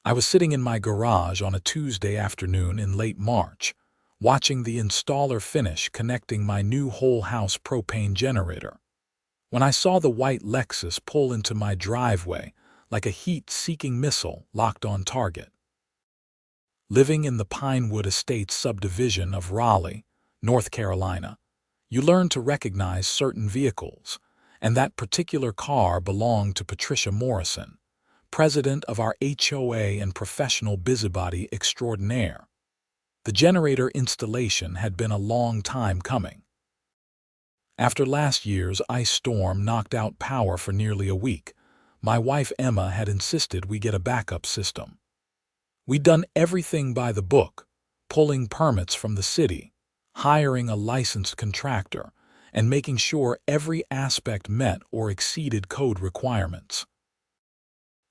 I was sitting in my garage on a Tuesday afternoon in late March, watching the installer finish connecting my new whole house propane generator, when I saw the white Lexus pull into my driveway like a heat-seeking missile locked on target. Living in the Pinewood Estates subdivision of Raleigh, North Carolina, you learn to recognize certain vehicles, and that particular car belonged to Patricia Morrison, president of our HOA and professional busybody extraordinaire. The generator installation had been a long time coming. After last year's ice storm knocked out power for nearly a week, my wife Emma had insisted we get a backup system. We'd done everything by the book, pulling permits from the city, hiring a licensed contractor, and making sure every aspect met or exceeded code requirements.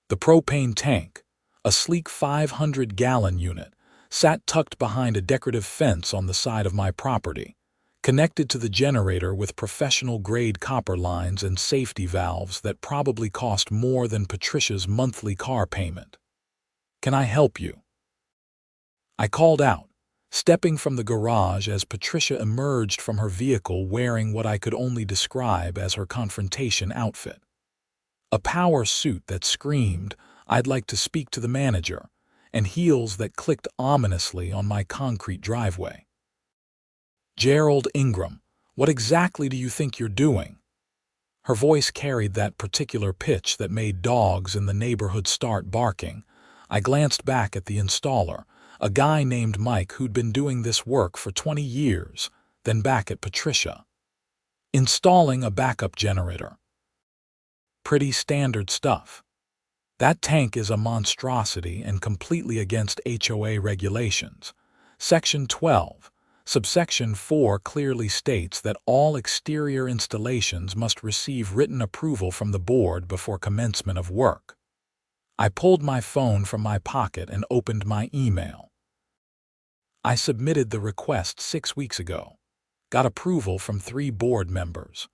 The propane tank, a sleek 500-gallon unit, sat tucked behind a decorative fence on the side of my property, connected to the generator with professional-grade copper lines and safety valves that probably cost more than Patricia's monthly car payment. "Can I help you?" I called out, stepping from the garage as Patricia emerged from her vehicle wearing what I could only describe as her confrontation outfit. A power suit that screamed, "I'd like to speak to the manager," and heels that clicked ominously on my concrete driveway. "Gerald Ingram, what exactly do you think you're doing?" Her voice carried that particular pitch that made dogs in the neighborhood start barking. I glanced back at the installer, a guy named Mike who'd been doing this work for 20 years, then back at Patricia. Installing a backup generator. Pretty standard stuff. That tank is a monstrosity and completely against HOA regulations. Section 12, subsection 4 clearly states that all exterior installations must receive written approval from the board before commencement of work. I pulled my phone from my pocket and opened my email. I submitted the request 6 weeks ago. Got approval from 3 board members.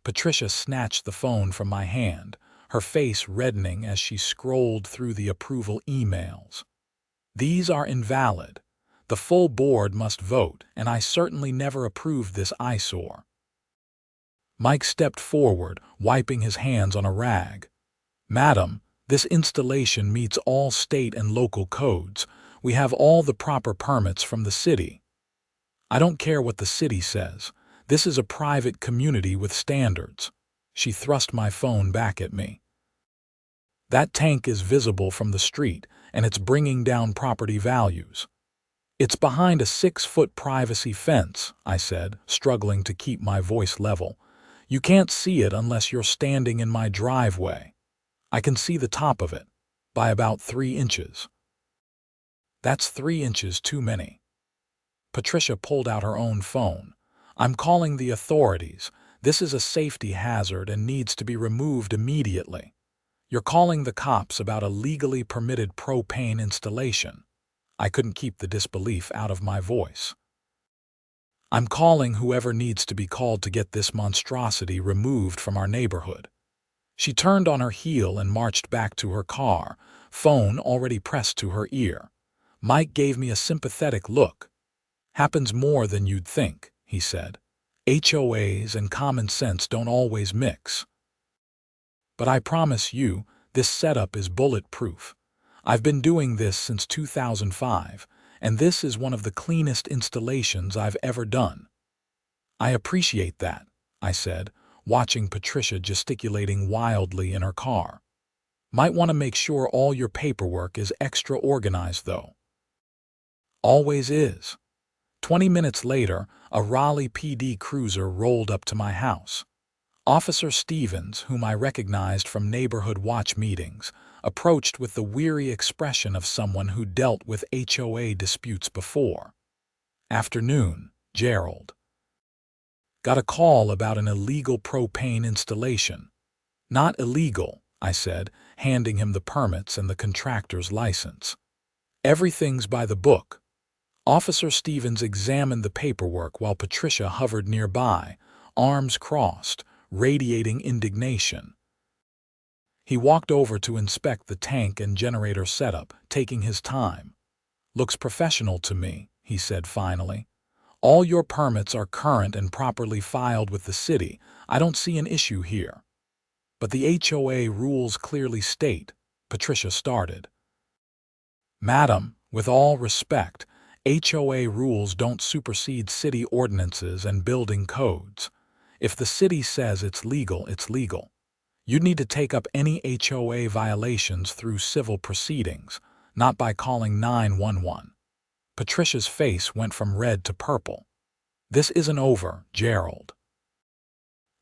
Patricia snatched the phone from my hand, her face reddening as she scrolled through the approval emails. "These are invalid. The full board must vote, and I certainly never approved this eyesore." Mike stepped forward, wiping his hands on a rag. "Madam, this installation meets all state and local codes. We have all the proper permits from the city." "I don't care what the city says. This is a private community with standards." She thrust my phone back at me. "That tank is visible from the street, and it's bringing down property values." "It's behind a 6-foot privacy fence," I said, struggling to keep my voice level. "You can't see it unless you're standing in my driveway. I can see the top of it, by about 3 inches. "That's 3 inches too many." Patricia pulled out her own phone. "I'm calling the authorities. This is a safety hazard and needs to be removed immediately." "You're calling the cops about a legally permitted propane installation." I couldn't keep the disbelief out of my voice. "I'm calling whoever needs to be called to get this monstrosity removed from our neighborhood." She turned on her heel and marched back to her car, phone already pressed to her ear. Mike gave me a sympathetic look. "Happens more than you'd think," he said. "HOAs and common sense don't always mix. But I promise you, this setup is bulletproof. I've been doing this since 2005, and this is one of the cleanest installations I've ever done." "I appreciate that," I said, watching Patricia gesticulating wildly in her car. "Might want to make sure all your paperwork is extra organized, though." "Always is." 20 minutes later, a Raleigh PD cruiser rolled up to my house. Officer Stevens, whom I recognized from neighborhood watch meetings, approached with the weary expression of someone who dealt with HOA disputes before. "Afternoon, Gerald. Got a call about an illegal propane installation." "Not illegal," I said, handing him the permits and the contractor's license. "Everything's by the book." Officer Stevens examined the paperwork while Patricia hovered nearby, arms crossed, radiating indignation. He walked over to inspect the tank and generator setup, taking his time. "Looks professional to me," he said finally. "All your permits are current and properly filed with the city. I don't see an issue here." "But the HOA rules clearly state," Patricia started. "Madam, with all respect, HOA rules don't supersede city ordinances and building codes. If the city says it's legal, it's legal. You'd need to take up any HOA violations through civil proceedings, not by calling 911. Patricia's face went from red to purple. "This isn't over, Gerald.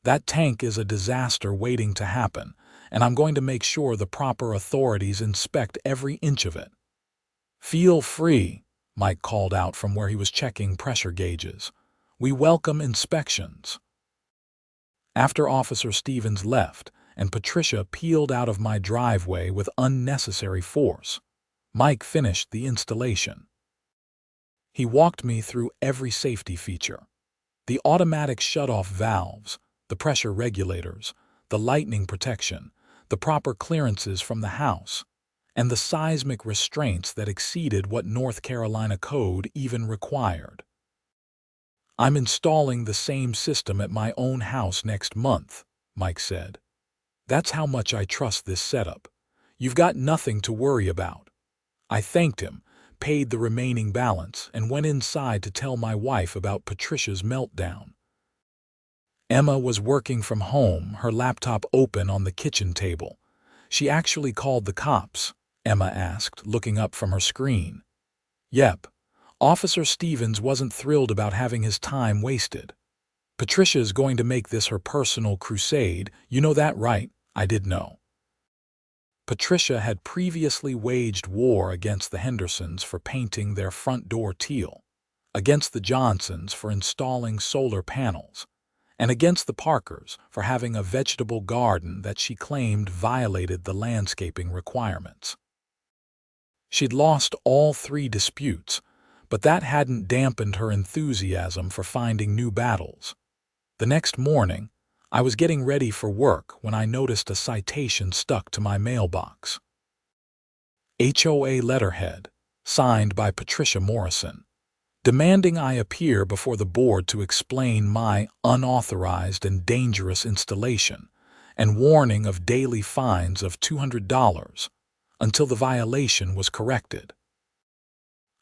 That tank is a disaster waiting to happen, and I'm going to make sure the proper authorities inspect every inch of it." "Feel free," Mike called out from where he was checking pressure gauges. "We welcome inspections." After Officer Stevens left, and Patricia peeled out of my driveway with unnecessary force, Mike finished the installation. He walked me through every safety feature. The automatic shut-off valves, the pressure regulators, the lightning protection, the proper clearances from the house, and the seismic restraints that exceeded what North Carolina code even required. "I'm installing the same system at my own house next month," Mike said. "That's how much I trust this setup. You've got nothing to worry about." I thanked him, paid the remaining balance, and went inside to tell my wife about Patricia's meltdown. Emma was working from home, her laptop open on the kitchen table. "She actually called the cops?" Emma asked, looking up from her screen. "Yep. Officer Stevens wasn't thrilled about having his time wasted. Patricia's going to make this her personal crusade. You know that, right?" I did know. Patricia had previously waged war against the Hendersons for painting their front door teal, against the Johnsons for installing solar panels, and against the Parkers for having a vegetable garden that she claimed violated the landscaping requirements. She'd lost all 3 disputes, but that hadn't dampened her enthusiasm for finding new battles. The next morning, I was getting ready for work when I noticed a citation stuck to my mailbox. HOA letterhead, signed by Patricia Morrison, demanding I appear before the board to explain my unauthorized and dangerous installation, and warning of daily fines of $200 until the violation was corrected.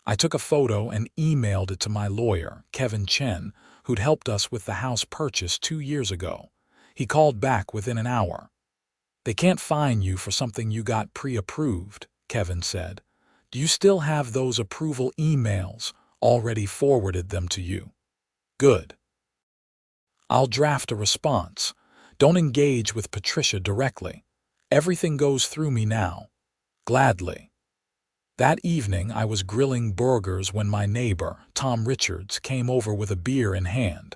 I took a photo and emailed it to my lawyer, Kevin Chen, who'd helped us with the house purchase 2 years ago. He called back within an hour. "They can't fine you for something you got pre-approved," Kevin said. "Do you still have those approval emails? Already forwarded them to you." "Good. I'll draft a response. Don't engage with Patricia directly. Everything goes through me now." "Gladly." That evening I was grilling burgers when my neighbor, Tom Richards, came over with a beer in hand.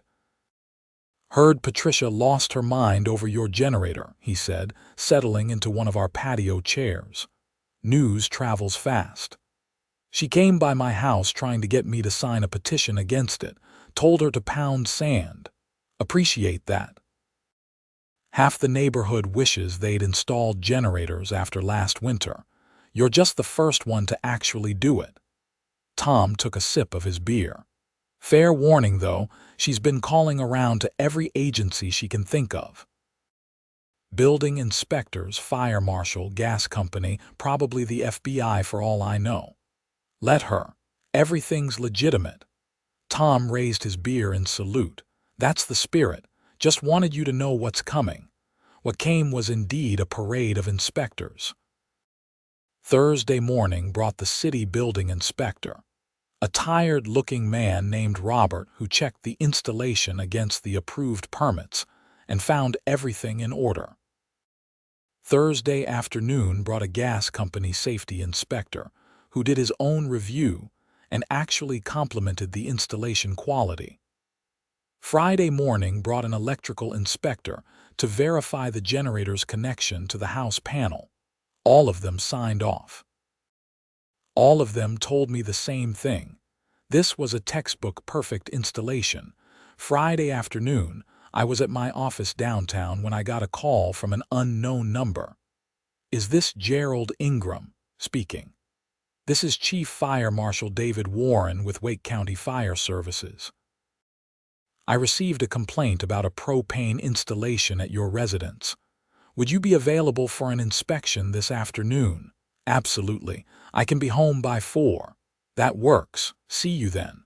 "Heard Patricia lost her mind over your generator," he said, settling into one of our patio chairs. "News travels fast. She came by my house trying to get me to sign a petition against it, told her to pound sand. Appreciate that. Half the neighborhood wishes they'd installed generators after last winter. You're just the first one to actually do it." Tom took a sip of his beer. "Fair warning, though, she's been calling around to every agency she can think of. Building inspectors, fire marshal, gas company, probably the FBI for all I know. Let her. Everything's legitimate." Tom raised his beer in salute. "That's the spirit. Just wanted you to know what's coming." What came was indeed a parade of inspectors. Thursday morning brought the city building inspector, a tired-looking man named Robert who checked the installation against the approved permits and found everything in order. Thursday afternoon brought a gas company safety inspector who did his own review and actually complimented the installation quality. Friday morning brought an electrical inspector to verify the generator's connection to the house panel. All of them signed off. All of them told me the same thing. This was a textbook perfect installation. Friday afternoon, I was at my office downtown when I got a call from an unknown number. Is this Gerald Ingram speaking? This is Chief Fire Marshal David Warren with Wake County Fire Services. I received a complaint about a propane installation at your residence. Would you be available for an inspection this afternoon? Absolutely. I can be home by 4. That works. See you then.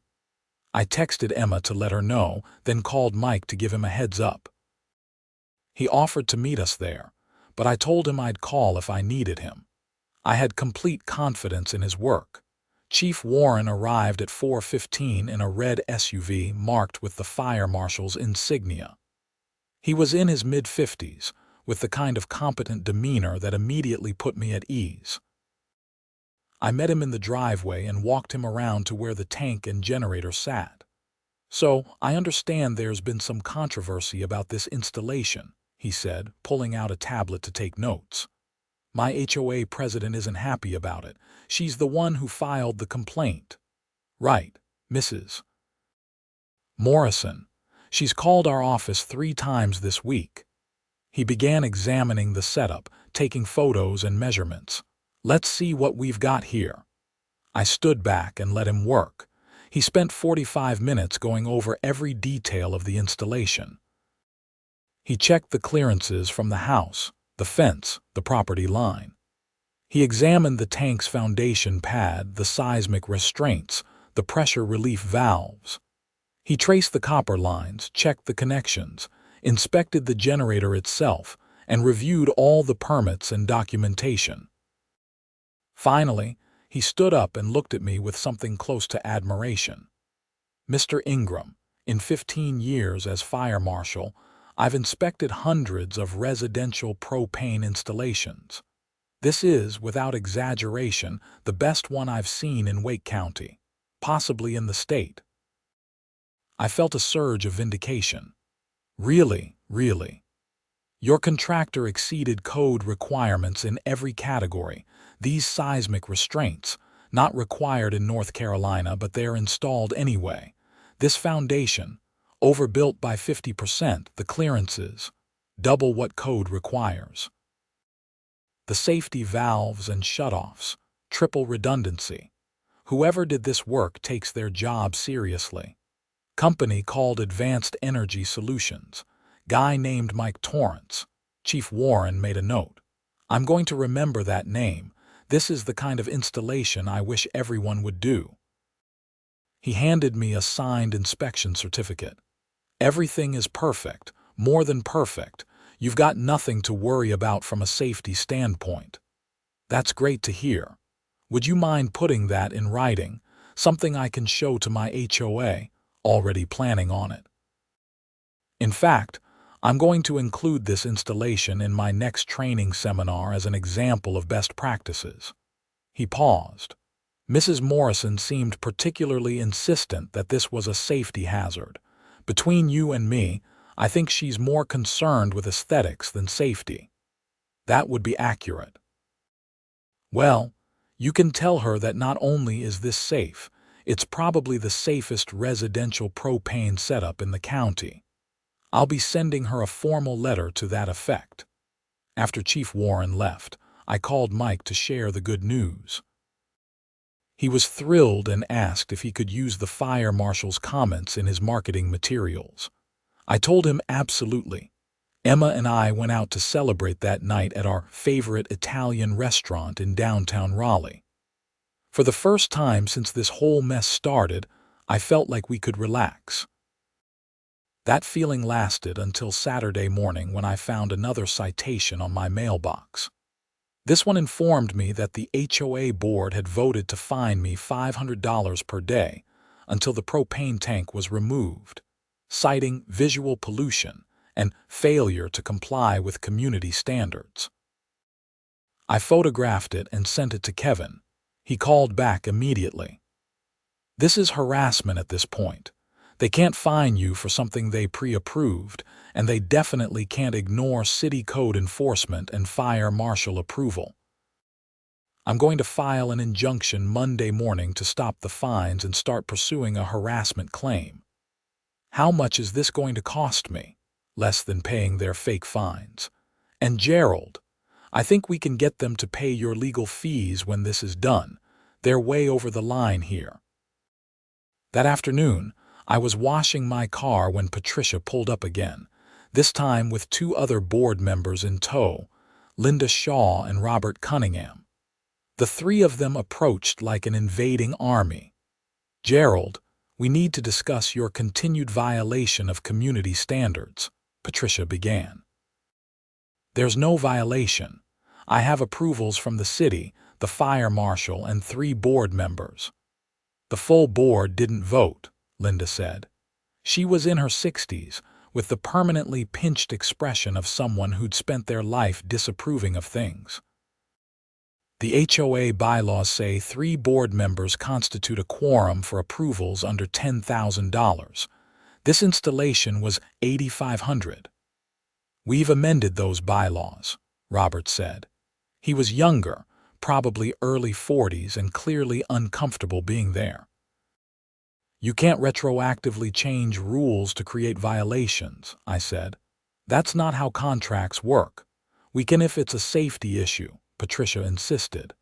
I texted Emma to let her know, then called Mike to give him a heads up. He offered to meet us there, but I told him I'd call if I needed him. I had complete confidence in his work. Chief Warren arrived at 4:15 in a red SUV marked with the fire marshal's insignia. He was in his mid-50s, with the kind of competent demeanor that immediately put me at ease. I met him in the driveway and walked him around to where the tank and generator sat. So, I understand there's been some controversy about this installation, he said, pulling out a tablet to take notes. My HOA president isn't happy about it. She's the one who filed the complaint. Right, Mrs. Morrison. She's called our office 3 times this week. He began examining the setup, taking photos and measurements. Let's see what we've got here. I stood back and let him work. He spent 45 minutes going over every detail of the installation. He checked the clearances from the house, the fence, the property line. He examined the tank's foundation pad, the seismic restraints, the pressure relief valves. He traced the copper lines, checked the connections, inspected the generator itself, and reviewed all the permits and documentation. Finally, he stood up and looked at me with something close to admiration. Mr. Ingram, in 15 years as fire marshal, I've inspected hundreds of residential propane installations. This is, without exaggeration, the best one I've seen in Wake County, possibly in the state. I felt a surge of vindication. Really. Your contractor exceeded code requirements in every category. These seismic restraints, not required in North Carolina, but they're installed anyway. This foundation, overbuilt by 50%, the clearances, double what code requires. The safety valves and shutoffs, triple redundancy. Whoever did this work takes their job seriously. Company called Advanced Energy Solutions. Guy named Mike Torrance. Chief Warren made a note. I'm going to remember that name. This is the kind of installation I wish everyone would do. He handed me a signed inspection certificate. Everything is perfect, more than perfect. You've got nothing to worry about from a safety standpoint. That's great to hear. Would you mind putting that in writing, something I can show to my HOA, already planning on it? In fact, I'm going to include this installation in my next training seminar as an example of best practices. He paused. Mrs. Morrison seemed particularly insistent that this was a safety hazard. Between you and me, I think she's more concerned with aesthetics than safety. That would be accurate. Well, you can tell her that not only is this safe, it's probably the safest residential propane setup in the county. I'll be sending her a formal letter to that effect. After Chief Warren left, I called Mike to share the good news. He was thrilled and asked if he could use the fire marshal's comments in his marketing materials. I told him absolutely. Emma and I went out to celebrate that night at our favorite Italian restaurant in downtown Raleigh. For the first time since this whole mess started, I felt like we could relax. That feeling lasted until Saturday morning when I found another citation on my mailbox. This one informed me that the HOA board had voted to fine me $500 per day until the propane tank was removed, citing visual pollution and failure to comply with community standards. I photographed it and sent it to Kevin. He called back immediately. This is harassment at this point. They can't fine you for something they pre-approved, and they definitely can't ignore city code enforcement and fire marshal approval. I'm going to file an injunction Monday morning to stop the fines and start pursuing a harassment claim. How much is this going to cost me? Less than paying their fake fines. And Gerald, I think we can get them to pay your legal fees when this is done. They're way over the line here." That afternoon, I was washing my car when Patricia pulled up again, this time with two other board members in tow, Linda Shaw and Robert Cunningham. The three of them approached like an invading army. "Gerald, we need to discuss your continued violation of community standards," Patricia began. "There's no violation. I have approvals from the city, the fire marshal, and 3 board members." "The full board didn't vote," Linda said. She was in her 60s, with the permanently pinched expression of someone who'd spent their life disapproving of things. "The HOA bylaws say 3 board members constitute a quorum for approvals under $10,000. This installation was $8,500. "We've amended those bylaws," Robert said. He was younger, probably early 40s, and clearly uncomfortable being there. "You can't retroactively change rules to create violations," I said. "That's not how contracts work. We can if it's a safety issue," Patricia insisted.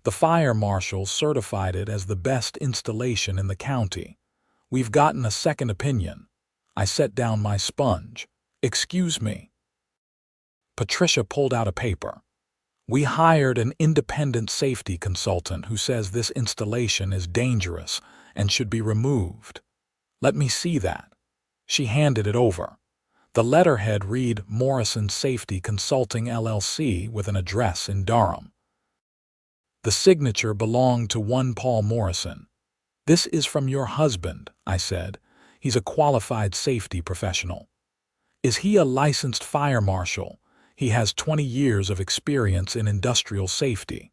"The fire marshal certified it as the best installation in the county. We've gotten a second opinion." I set down my sponge. "Excuse me." Patricia pulled out a paper. "We hired an independent safety consultant who says this installation is dangerous and should be removed." "Let me see that." She handed it over. The letterhead read Morrison Safety Consulting LLC with an address in Durham. The signature belonged to one Paul Morrison. "This is from your husband," I said. "He's a qualified safety professional." "Is he a licensed fire marshal?" "He has 20 years of experience in industrial safety."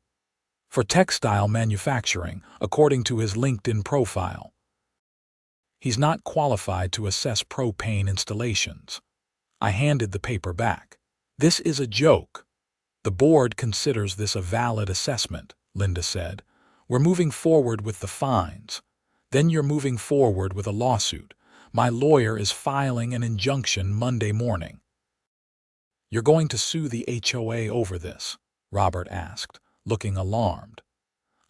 "For textile manufacturing, according to his LinkedIn profile." "He's not qualified to assess propane installations." I handed the paper back. "This is a joke." "The board considers this a valid assessment," Linda said. "We're moving forward with the fines. Then you're moving forward with a lawsuit. My lawyer is filing an injunction Monday morning." "You're going to sue the HOA over this?" Robert asked, looking alarmed.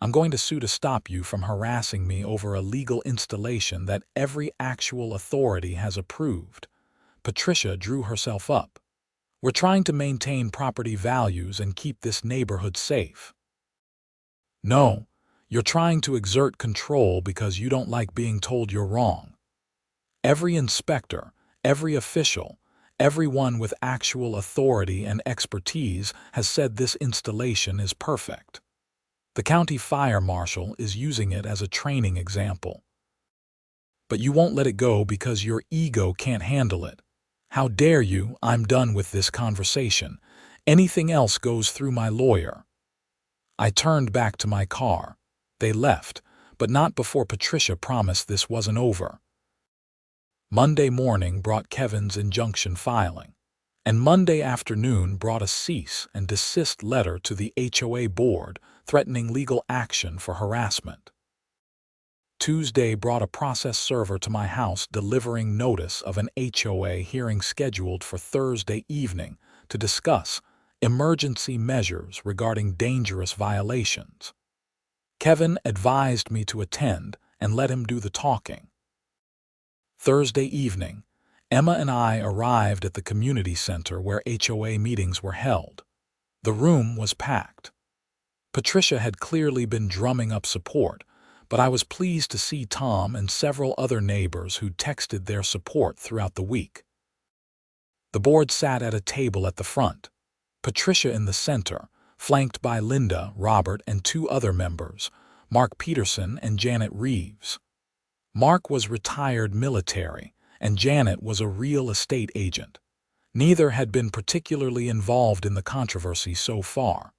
"I'm going to sue to stop you from harassing me over a legal installation that every actual authority has approved." Patricia drew herself up. "We're trying to maintain property values and keep this neighborhood safe." "No, you're trying to exert control because you don't like being told you're wrong. Every inspector, every official, everyone with actual authority and expertise has said this installation is perfect. The county fire marshal is using it as a training example. But you won't let it go because your ego can't handle it. How dare you? I'm done with this conversation. Anything else goes through my lawyer." I turned back to my car. They left, but not before Patricia promised this wasn't over. Monday morning brought Kevin's injunction filing, and Monday afternoon brought a cease and desist letter to the HOA board threatening legal action for harassment. Tuesday brought a process server to my house delivering notice of an HOA hearing scheduled for Thursday evening to discuss emergency measures regarding dangerous violations. Kevin advised me to attend and let him do the talking. Thursday evening, Emma and I arrived at the community center where HOA meetings were held. The room was packed. Patricia had clearly been drumming up support, but I was pleased to see Tom and several other neighbors who texted their support throughout the week. The board sat at a table at the front, Patricia in the center, flanked by Linda, Robert, and 2 other members, Mark Peterson and Janet Reeves. Mark was retired military, and Janet was a real estate agent. Neither had been particularly involved in the controversy so far.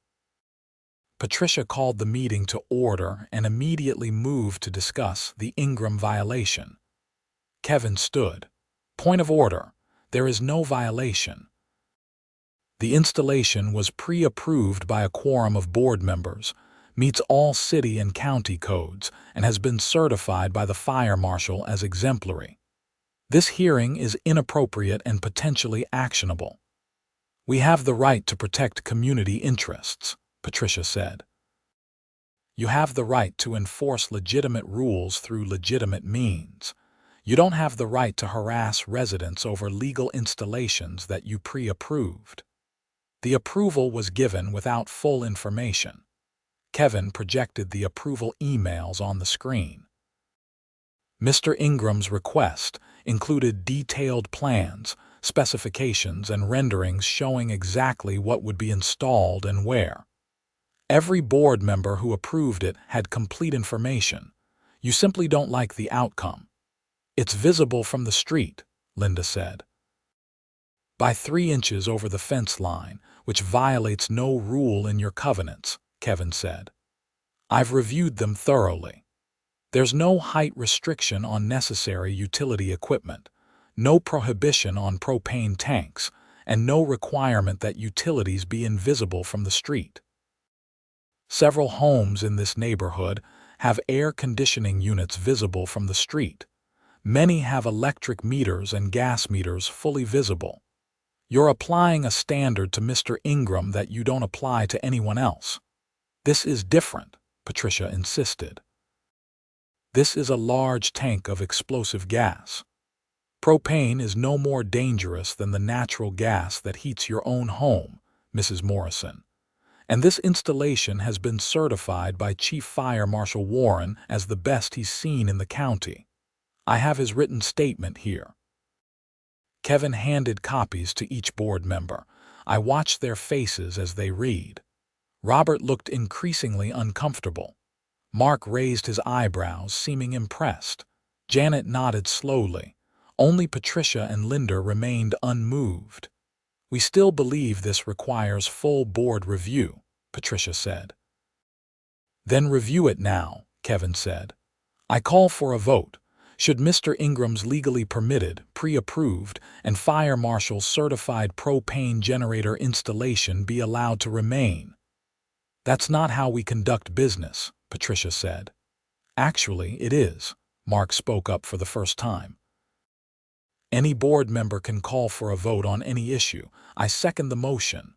Patricia called the meeting to order and immediately moved to discuss the Ingram violation. Kevin stood. "Point of order. There is no violation. The installation was pre-approved by a quorum of board members, meets all city and county codes, and has been certified by the fire marshal as exemplary. This hearing is inappropriate and potentially actionable." We have the right to protect community interests, Patricia said. You have the right to enforce legitimate rules through legitimate means. You don't have the right to harass residents over legal installations that you pre-approved. The approval was given without full information. Kevin projected the approval emails on the screen. Mr. Ingram's request included detailed plans, specifications, and renderings showing exactly what would be installed and where. Every board member who approved it had complete information. You simply don't like the outcome. It's visible from the street, Linda said. By 3 inches over the fence line, which violates no rule in your covenants, Kevin said. I've reviewed them thoroughly. There's no height restriction on necessary utility equipment, no prohibition on propane tanks, and no requirement that utilities be invisible from the street. Several homes in this neighborhood have air conditioning units visible from the street. Many have electric meters and gas meters fully visible. You're applying a standard to Mr. Ingram that you don't apply to anyone else. This is different, Patricia insisted. This is a large tank of explosive gas. Propane is no more dangerous than the natural gas that heats your own home, Mrs. Morrison. And this installation has been certified by Chief Fire Marshal Warren as the best he's seen in the county. I have his written statement here. Kevin handed copies to each board member. I watched their faces as they read. Robert looked increasingly uncomfortable. Mark raised his eyebrows, seeming impressed. Janet nodded slowly. Only Patricia and Linda remained unmoved. We still believe this requires full board review, Patricia said. Then review it now, Kevin said. I call for a vote. Should Mr. Ingram's legally permitted, pre-approved, and fire marshal certified propane generator installation be allowed to remain? That's not how we conduct business, Patricia said. Actually, it is, Mark spoke up for the first time. Any board member can call for a vote on any issue. I second the motion.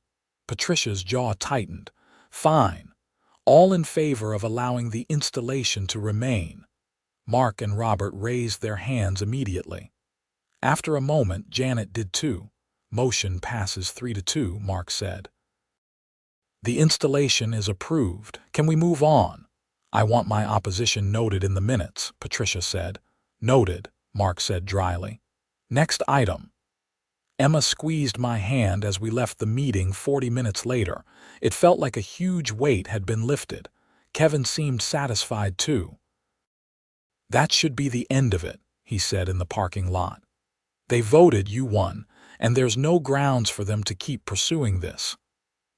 Patricia's jaw tightened. Fine. All in favor of allowing the installation to remain. Mark and Robert raised their hands immediately. After a moment, Janet did too. Motion passes 3-2, Mark said. The installation is approved. Can we move on? I want my opposition noted in the minutes, Patricia said. Noted, Mark said dryly. Next item. Emma squeezed my hand as we left the meeting 40 minutes later. It felt like a huge weight had been lifted. Kevin seemed satisfied too. That should be the end of it, he said in the parking lot. They voted, you won, and there's no grounds for them to keep pursuing this.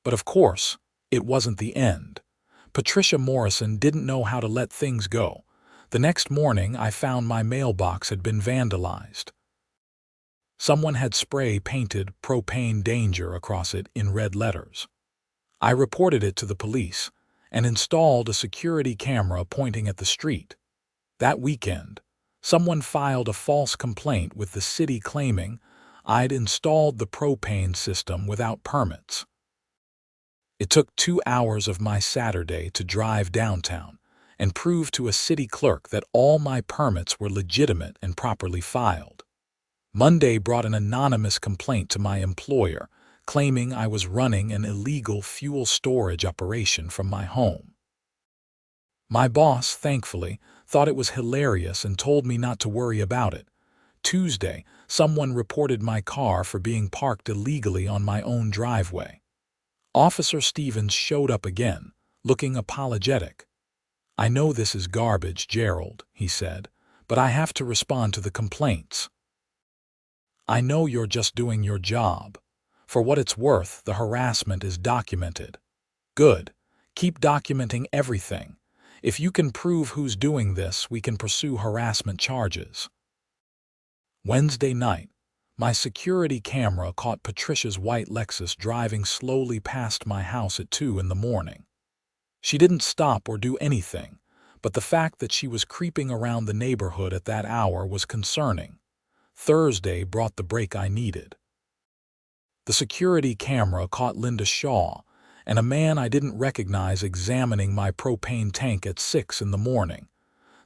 But of course, it wasn't the end. Patricia Morrison didn't know how to let things go. The next morning, I found my mailbox had been vandalized. Someone had spray-painted "Propane Danger" across it in red letters. I reported it to the police and installed a security camera pointing at the street. That weekend, someone filed a false complaint with the city claiming I'd installed the propane system without permits. It took 2 hours of my Saturday to drive downtown and prove to a city clerk that all my permits were legitimate and properly filed. Monday brought an anonymous complaint to my employer, claiming I was running an illegal fuel storage operation from my home. My boss, thankfully, thought it was hilarious and told me not to worry about it. Tuesday, someone reported my car for being parked illegally on my own driveway. Officer Stevens showed up again, looking apologetic. I know this is garbage, Gerald, he said, but I have to respond to the complaints. I know you're just doing your job. For what it's worth, the harassment is documented. Good. Keep documenting everything. If you can prove who's doing this, we can pursue harassment charges. Wednesday night, my security camera caught Patricia's white Lexus driving slowly past my house at 2 in the morning. She didn't stop or do anything, but the fact that she was creeping around the neighborhood at that hour was concerning. Thursday brought the break I needed. The security camera caught Linda Shaw and a man I didn't recognize examining my propane tank at 6 in the morning.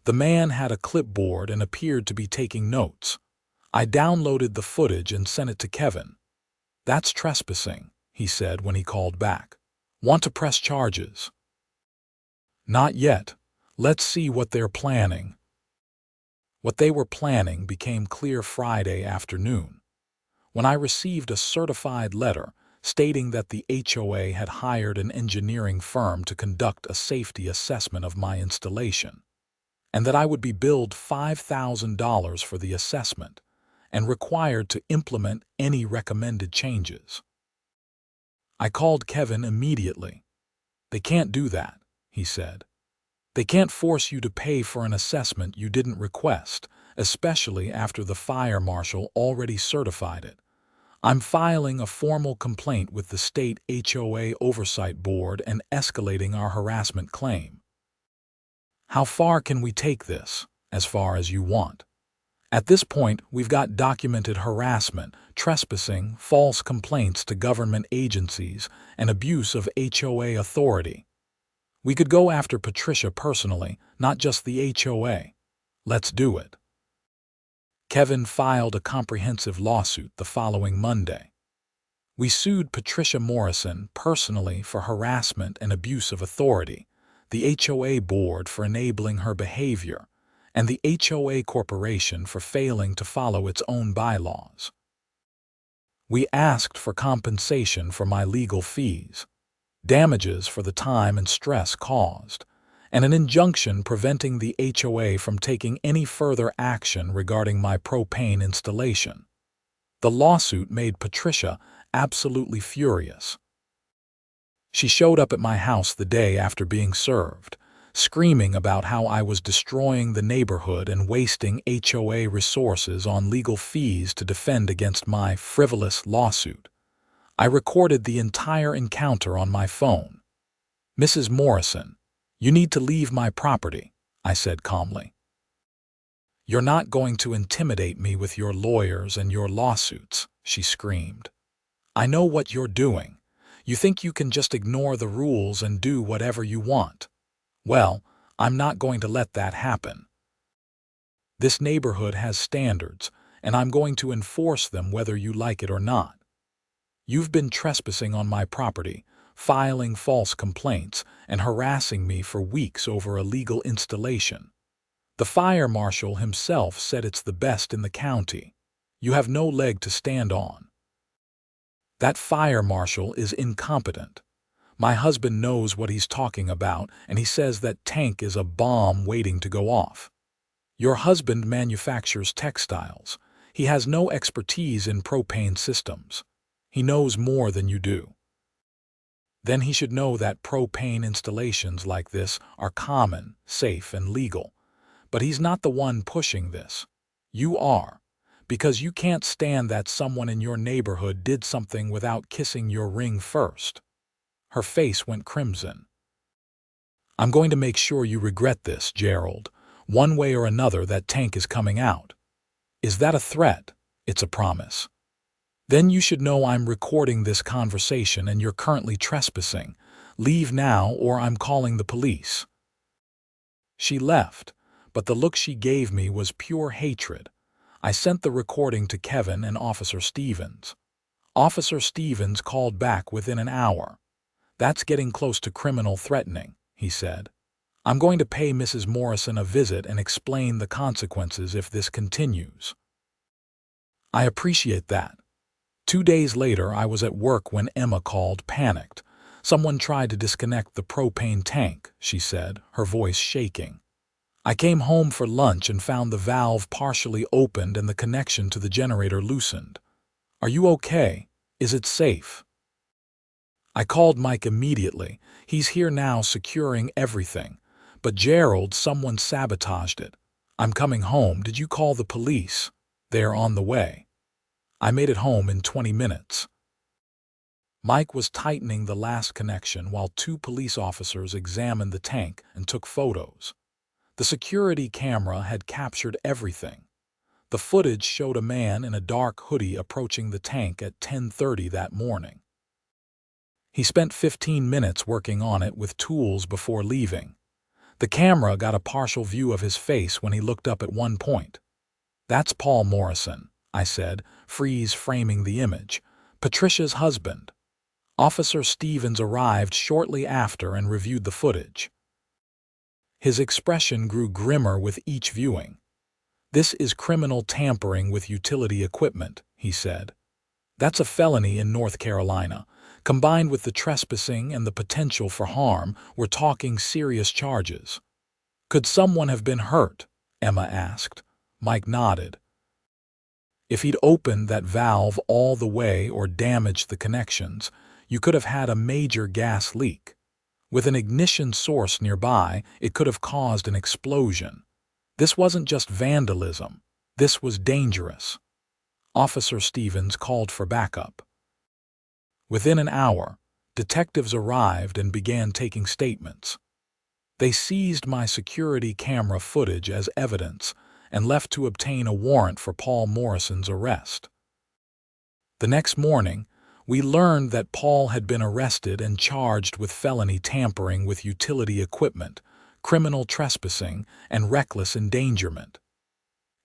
The man had a clipboard and appeared to be taking notes. I downloaded the footage and sent it to Kevin. "That's trespassing," he said when he called back. "Want to press charges?" "Not yet. Let's see what they're planning." What they were planning became clear Friday afternoon, when I received a certified letter stating that the HOA had hired an engineering firm to conduct a safety assessment of my installation, and that I would be billed $5,000 for the assessment and required to implement any recommended changes. I called Kevin immediately. "They can't do that," he said. "They can't force you to pay for an assessment you didn't request, especially after the fire marshal already certified it. I'm filing a formal complaint with the state HOA Oversight Board and escalating our harassment claim." "How far can we take this?" "As far as you want. At this point, we've got documented harassment, trespassing, false complaints to government agencies, and abuse of HOA authority. We could go after Patricia personally, not just the HOA. Let's do it." Kevin filed a comprehensive lawsuit the following Monday. We sued Patricia Morrison personally for harassment and abuse of authority, the HOA board for enabling her behavior, and the HOA Corporation for failing to follow its own bylaws. We asked for compensation for my legal fees, damages for the time and stress caused, and an injunction preventing the HOA from taking any further action regarding my propane installation. The lawsuit made Patricia absolutely furious. She showed up at my house the day after being served, screaming about how I was destroying the neighborhood and wasting HOA resources on legal fees to defend against my frivolous lawsuit. I recorded the entire encounter on my phone. "Mrs. Morrison, you need to leave my property," I said calmly. "You're not going to intimidate me with your lawyers and your lawsuits," she screamed. "I know what you're doing. You think you can just ignore the rules and do whatever you want. Well, I'm not going to let that happen. This neighborhood has standards, and I'm going to enforce them whether you like it or not. You've been trespassing on my property, filing false complaints, and harassing me for weeks over a illegal installation. The fire marshal himself said it's the best in the county. You have no leg to stand on." That fire marshal is incompetent. My husband knows what he's talking about, and he says that tank is a bomb waiting to go off. Your husband manufactures textiles. He has no expertise in propane systems. He knows more than you do. Then he should know that propane installations like this are common, safe, and legal. But he's not the one pushing this. You are, because you can't stand that someone in your neighborhood did something without kissing your ring first. Her face went crimson. "I'm going to make sure you regret this, Gerald. One way or another, that tank is coming out." "Is that a threat?" "It's a promise." "Then you should know I'm recording this conversation and you're currently trespassing. Leave now or I'm calling the police." She left, but the look she gave me was pure hatred. I sent the recording to Kevin and Officer Stevens. Officer Stevens called back within an hour. "That's getting close to criminal threatening," he said. "I'm going to pay Mrs. Morrison a visit and explain the consequences if this continues." I appreciate that. 2 days later, I was at work when Emma called, panicked. "Someone tried to disconnect the propane tank," she said, her voice shaking. "I came home for lunch and found the valve partially opened and the connection to the generator loosened. Are you okay? Is it safe?" I called Mike immediately. "He's here now securing everything. But Gerald, someone sabotaged it. I'm coming home. Did you call the police?" "They're on the way." I made it home in 20 minutes. Mike was tightening the last connection while 2 police officers examined the tank and took photos. The security camera had captured everything. The footage showed a man in a dark hoodie approaching the tank at 10:30 that morning. He spent 15 minutes working on it with tools before leaving. The camera got a partial view of his face when he looked up at one point. "That's Paul Morrison," I said, freeze framing the image. "Patricia's husband." Officer Stevens arrived shortly after and reviewed the footage. His expression grew grimmer with each viewing. "This is criminal tampering with utility equipment," he said. "That's a felony in North Carolina. Combined with the trespassing and the potential for harm, we're talking serious charges." "Could someone have been hurt?" Emma asked. Mike nodded. "If he'd opened that valve all the way or damaged the connections, you could have had a major gas leak. With an ignition source nearby, it could have caused an explosion. This wasn't just vandalism. This was dangerous." Officer Stevens called for backup. Within an hour, detectives arrived and began taking statements. They seized my security camera footage as evidence and left to obtain a warrant for Paul Morrison's arrest. The next morning, we learned that Paul had been arrested and charged with felony tampering with utility equipment, criminal trespassing, and reckless endangerment.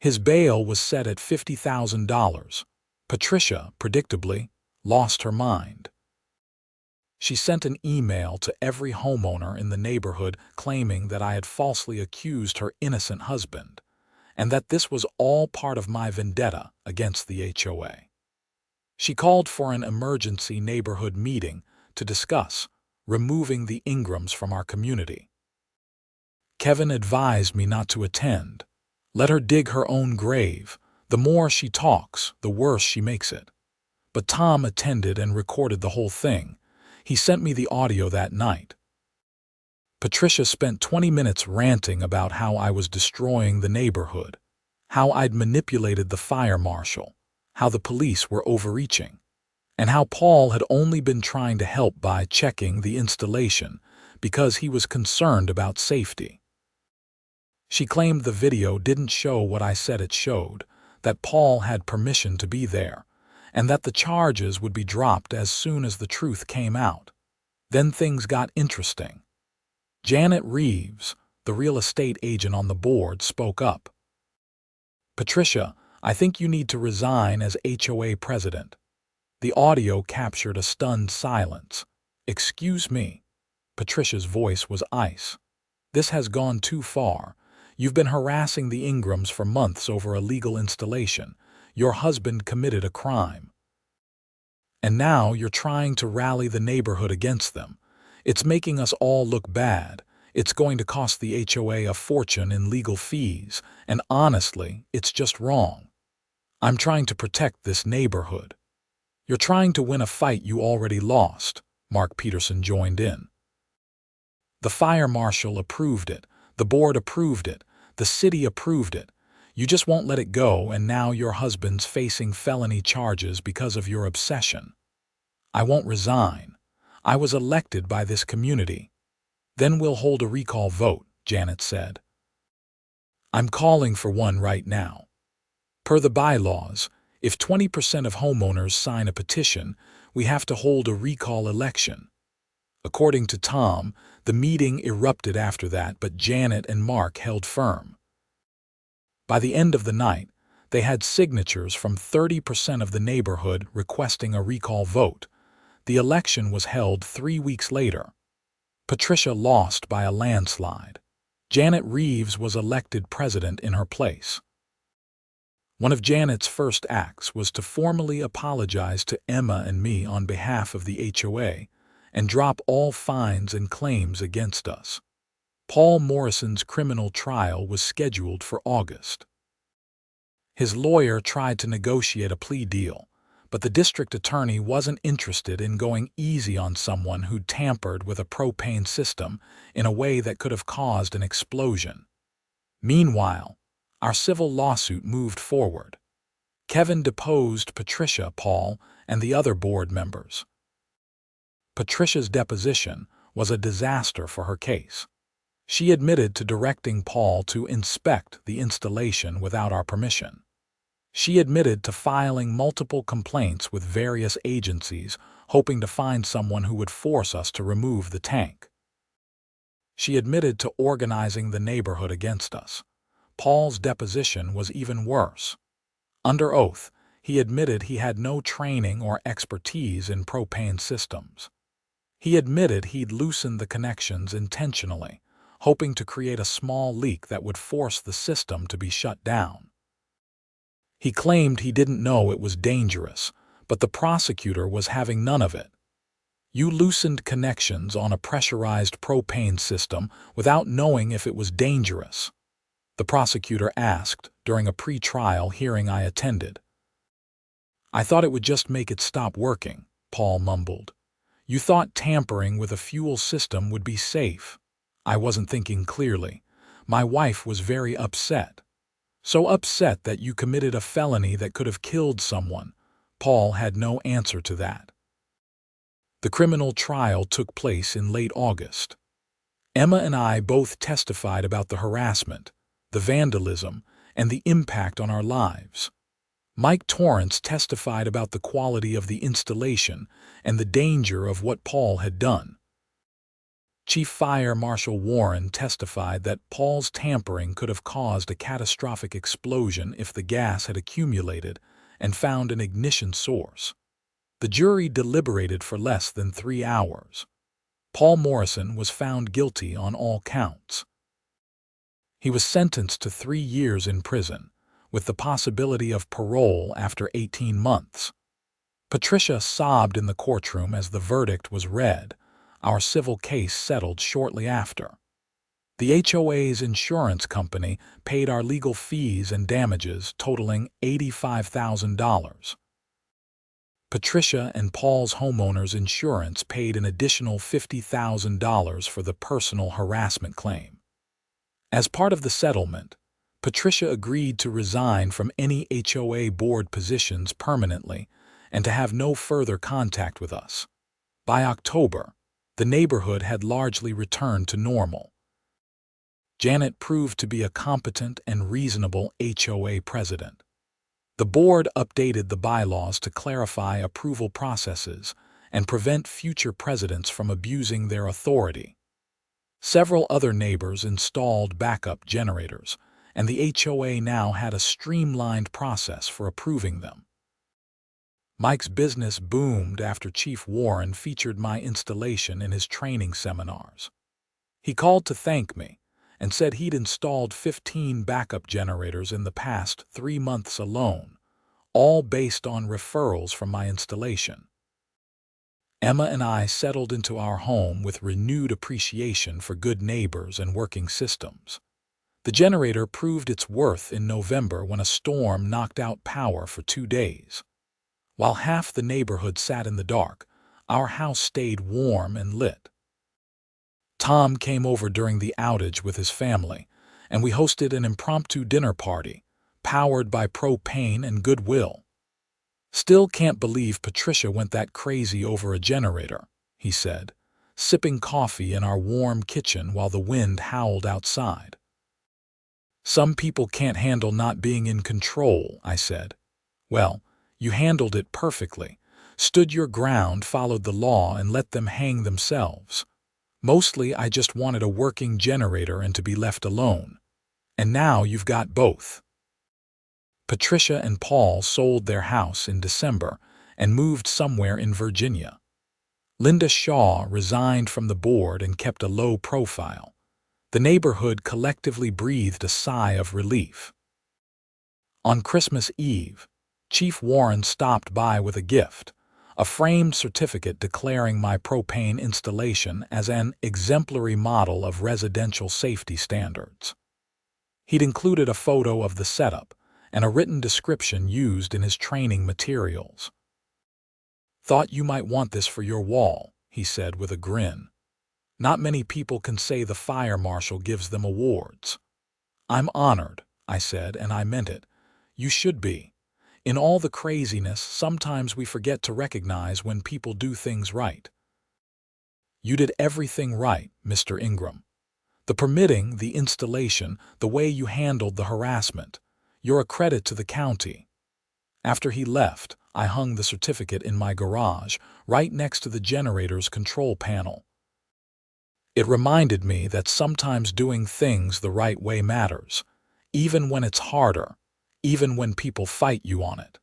His bail was set at $50,000. Patricia, predictably, lost her mind. She sent an email to every homeowner in the neighborhood claiming that I had falsely accused her innocent husband, and that this was all part of my vendetta against the HOA. She called for an emergency neighborhood meeting to discuss removing the Ingrams from our community. Kevin advised me not to attend. Let her dig her own grave. The more she talks, the worse she makes it. But Tom attended and recorded the whole thing. He sent me the audio that night. Patricia spent 20 minutes ranting about how I was destroying the neighborhood, how I'd manipulated the fire marshal, how the police were overreaching, and how Paul had only been trying to help by checking the installation because he was concerned about safety. She claimed the video didn't show what I said it showed, that Paul had permission to be there, and that the charges would be dropped as soon as the truth came out. Then things got interesting. Janet Reeves, the real estate agent on the board, spoke up. "Patricia, I think you need to resign as HOA president." The audio captured a stunned silence. "Excuse me." Patricia's voice was ice. "This has gone too far. You've been harassing the Ingrams for months over a legal installation. Your husband committed a crime. And now you're trying to rally the neighborhood against them. It's making us all look bad. It's going to cost the HOA a fortune in legal fees, and honestly, it's just wrong. I'm trying to protect this neighborhood." "You're trying to win a fight you already lost," Mark Peterson joined in. "The fire marshal approved it. The board approved it. The city approved it. You just won't let it go, and now your husband's facing felony charges because of your obsession." "I won't resign. I was elected by this community." "Then we'll hold a recall vote," Janet said. "I'm calling for one right now. Per the bylaws, if 20% of homeowners sign a petition, we have to hold a recall election." According to Tom, the meeting erupted after that, but Janet and Mark held firm. By the end of the night, they had signatures from 30% of the neighborhood requesting a recall vote. The election was held 3 weeks later. Patricia lost by a landslide. Janet Reeves was elected president in her place. One of Janet's first acts was to formally apologize to Emma and me on behalf of the HOA and drop all fines and claims against us. Paul Morrison's criminal trial was scheduled for August. His lawyer tried to negotiate a plea deal, but the district attorney wasn't interested in going easy on someone who'd tampered with a propane system in a way that could have caused an explosion. Meanwhile, our civil lawsuit moved forward. Kevin deposed Patricia, Paul, and the other board members. Patricia's deposition was a disaster for her case. She admitted to directing Paul to inspect the installation without our permission. She admitted to filing multiple complaints with various agencies, hoping to find someone who would force us to remove the tank. She admitted to organizing the neighborhood against us. Paul's deposition was even worse. Under oath, he admitted he had no training or expertise in propane systems. He admitted he'd loosened the connections intentionally, hoping to create a small leak that would force the system to be shut down. He claimed he didn't know it was dangerous, but the prosecutor was having none of it. You loosened connections on a pressurized propane system without knowing if it was dangerous, the prosecutor asked during a pre-trial hearing I attended. I thought it would just make it stop working, Paul mumbled. You thought tampering with a fuel system would be safe. I wasn't thinking clearly. My wife was very upset. So upset that you committed a felony that could have killed someone. Paul had no answer to that. The criminal trial took place in late August. Emma and I both testified about the harassment, the vandalism, and the impact on our lives. Mike Torrance testified about the quality of the installation and the danger of what Paul had done. Chief Fire Marshal Warren testified that Paul's tampering could have caused a catastrophic explosion if the gas had accumulated and found an ignition source. The jury deliberated for less than 3 hours. Paul Morrison was found guilty on all counts. He was sentenced to 3 years in prison, with the possibility of parole after 18 months. Patricia sobbed in the courtroom as the verdict was read. Our civil case settled shortly after. The HOA's insurance company paid our legal fees and damages totaling $85,000. Patricia and Paul's homeowner's insurance paid an additional $50,000 for the personal harassment claim. As part of the settlement, Patricia agreed to resign from any HOA board positions permanently and to have no further contact with us. By October, the neighborhood had largely returned to normal. Janet proved to be a competent and reasonable HOA president. The board updated the bylaws to clarify approval processes and prevent future presidents from abusing their authority. Several other neighbors installed backup generators, and the HOA now had a streamlined process for approving them. Mike's business boomed after Chief Warren featured my installation in his training seminars. He called to thank me and said he'd installed 15 backup generators in the past 3 months alone, all based on referrals from my installation. Emma and I settled into our home with renewed appreciation for good neighbors and working systems. The generator proved its worth in November when a storm knocked out power for 2 days. While half the neighborhood sat in the dark, our house stayed warm and lit. Tom came over during the outage with his family, and we hosted an impromptu dinner party, powered by propane and goodwill. Still can't believe Patricia went that crazy over a generator, he said, sipping coffee in our warm kitchen while the wind howled outside. Some people can't handle not being in control, I said. Well, you handled it perfectly, stood your ground, followed the law, and let them hang themselves. Mostly I just wanted a working generator and to be left alone. And now you've got both. Patricia and Paul sold their house in December and moved somewhere in Virginia. Linda Shaw resigned from the board and kept a low profile. The neighborhood collectively breathed a sigh of relief. On Christmas Eve, Chief Warren stopped by with a gift, a framed certificate declaring my propane installation as an exemplary model of residential safety standards. He'd included a photo of the setup and a written description used in his training materials. "Thought you might want this for your wall," he said with a grin. "Not many people can say the fire marshal gives them awards." "I'm honored," I said, and I meant it. "You should be. In all the craziness, sometimes we forget to recognize when people do things right." "You did everything right, Mr. Ingram. The permitting, the installation, the way you handled the harassment. You're a credit to the county." After he left, I hung the certificate in my garage, right next to the generator's control panel. It reminded me that sometimes doing things the right way matters, even when it's harder, even when people fight you on it.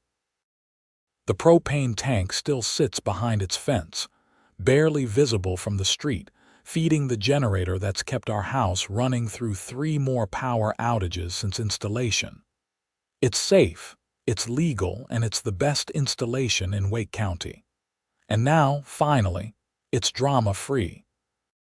The propane tank still sits behind its fence, barely visible from the street, feeding the generator that's kept our house running through 3 more power outages since installation. It's safe, it's legal, and it's the best installation in Wake County. And now, finally, it's drama-free.